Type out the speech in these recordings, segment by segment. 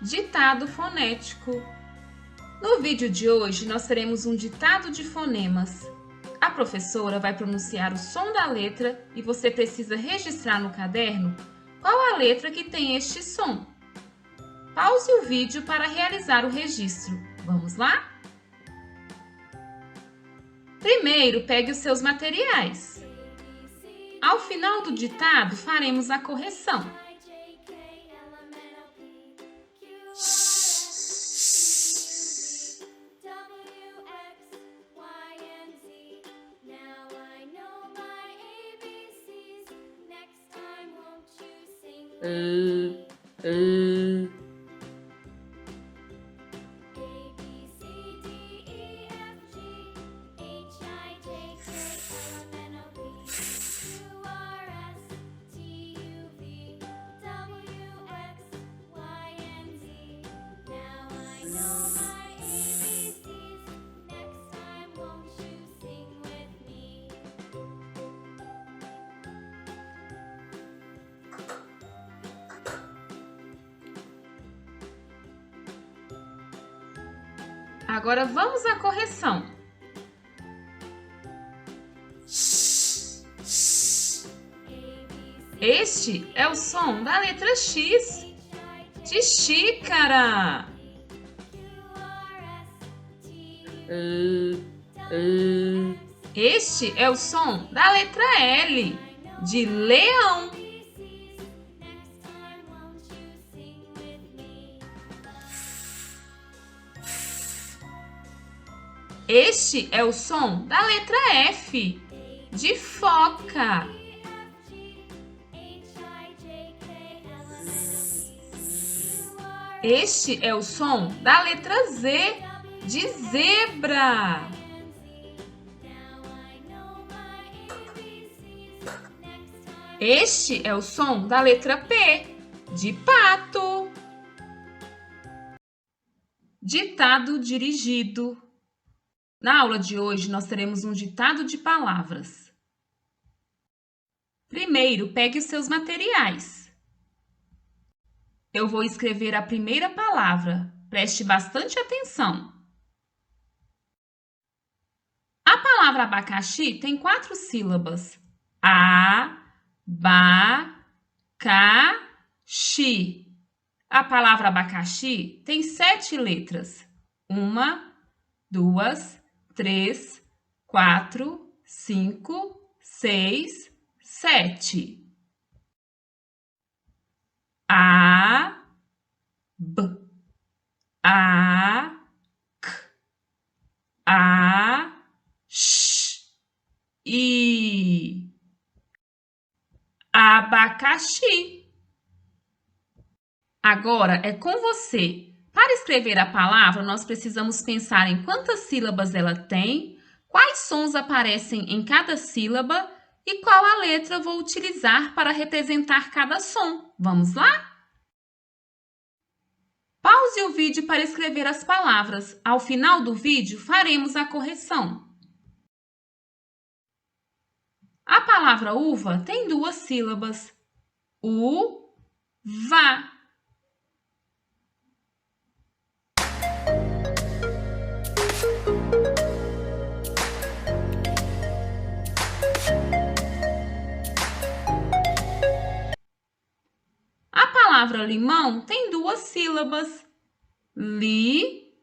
Ditado fonético. No vídeo de hoje, nós teremos um ditado de fonemas. A professora vai pronunciar o som da letra e você precisa registrar no caderno qual a letra que tem este som. Pause o vídeo para realizar o registro. Vamos lá? Primeiro, pegue os seus materiais. Ao final do ditado, faremos a correção. Agora vamos à correção. Este é o som da letra X, de xícara. Este é o som da letra L, de leão. Este é o som da letra F, de foca. Este é o som da letra Z, de zebra. Este é o som da letra P, de pato. Ditado dirigido. Na aula de hoje, nós teremos um ditado de palavras. Primeiro, pegue os seus materiais. Eu vou escrever a primeira palavra. Preste bastante atenção. A palavra abacaxi tem 4 sílabas. A-ba-ca-xi. A palavra abacaxi tem 7 letras. 1, 2, 3, 4, 5, 6, 7. A, B, A, C, A, X, I. Abacaxi. Agora é com você. Para escrever a palavra, nós precisamos pensar em quantas sílabas ela tem, quais sons aparecem em cada sílaba e qual a letra vou utilizar para representar cada som. Vamos lá? Pause o vídeo para escrever as palavras. Ao final do vídeo, faremos a correção. A palavra uva tem 2 sílabas. U-va. A palavra limão tem 2 sílabas. Li-mão.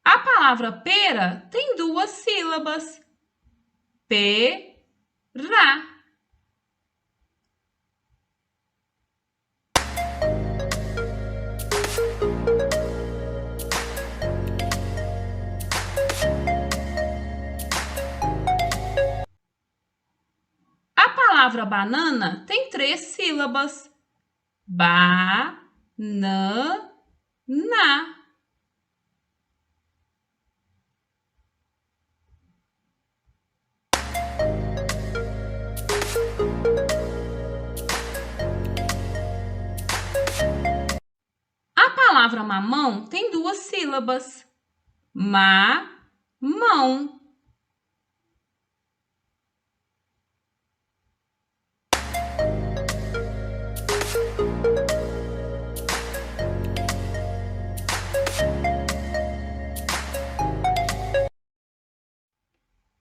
A palavra pera tem 2 sílabas. Pera. A palavra banana tem 3 sílabas. Ba-na-na. palavra mamão tem duas sílabas. Mão.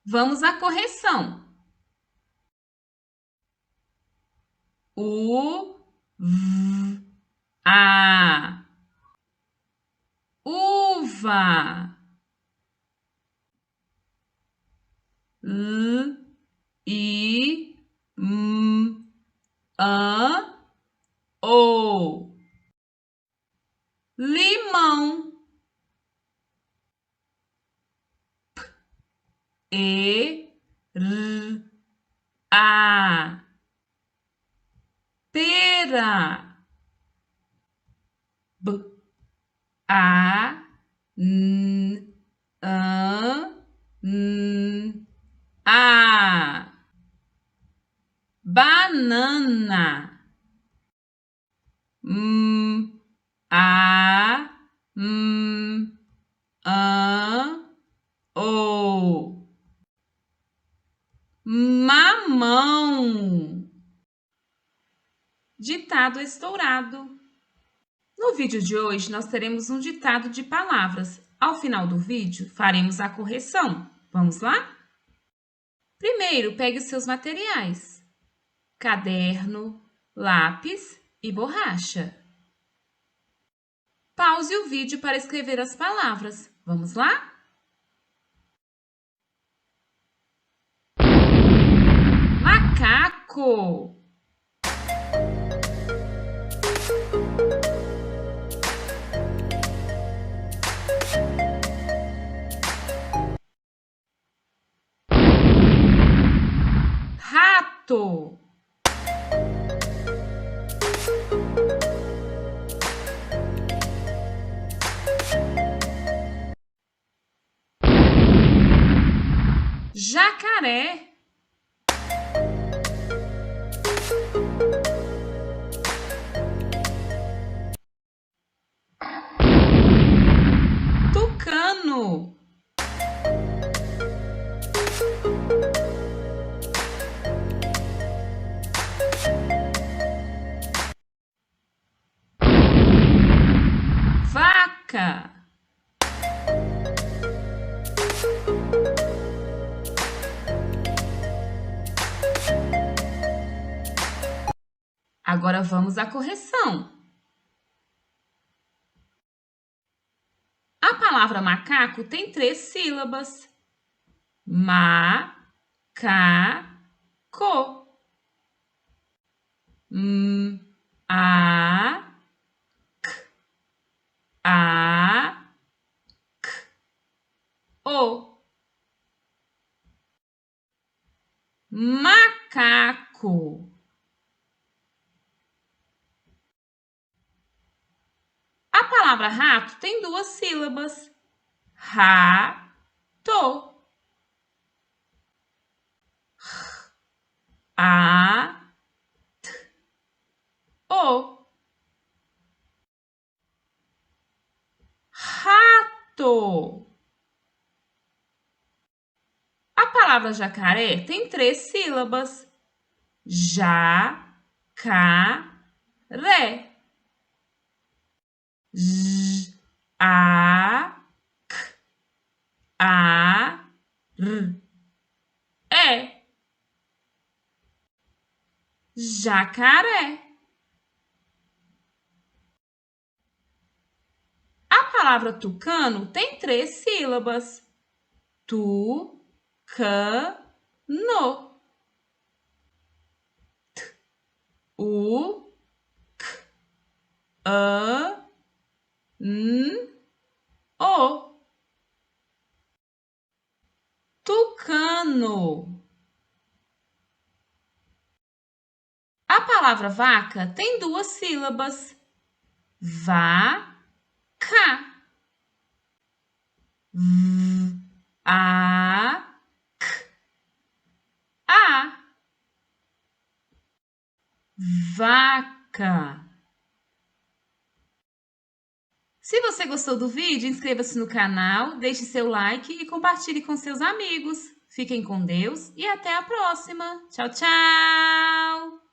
Vamos à correção. A. Uva. O. Limão. A. Pera. A. Banana. O. Mamão. Ditado estourado. No vídeo de hoje, nós teremos um ditado de palavras. Ao final do vídeo, faremos a correção. Vamos lá? Primeiro, pegue os seus materiais: caderno, lápis e borracha. Pause o vídeo para escrever as palavras. Vamos lá? Macaco. Rato. Jacaré. Tucano. Vaca. Agora vamos à correção. A palavra macaco tem 3 sílabas. Ma-ca-co. A-c-a-c-o. Macaco. A palavra rato tem 2 sílabas. Rato. A-t-o. Rato. A palavra jacaré tem 3 sílabas. Ja-ca-ré. J-A-C-A-R-É. Jacaré. A palavra tucano tem 3 sílabas. Tu-ca-no. U-c-a-n-o. Tucano. A palavra vaca tem 2 sílabas. Va-ca. V-a-c-a. Vaca. Se você gostou do vídeo, inscreva-se no canal, deixe seu like e compartilhe com seus amigos. Fiquem com Deus e até a próxima. Tchau, tchau!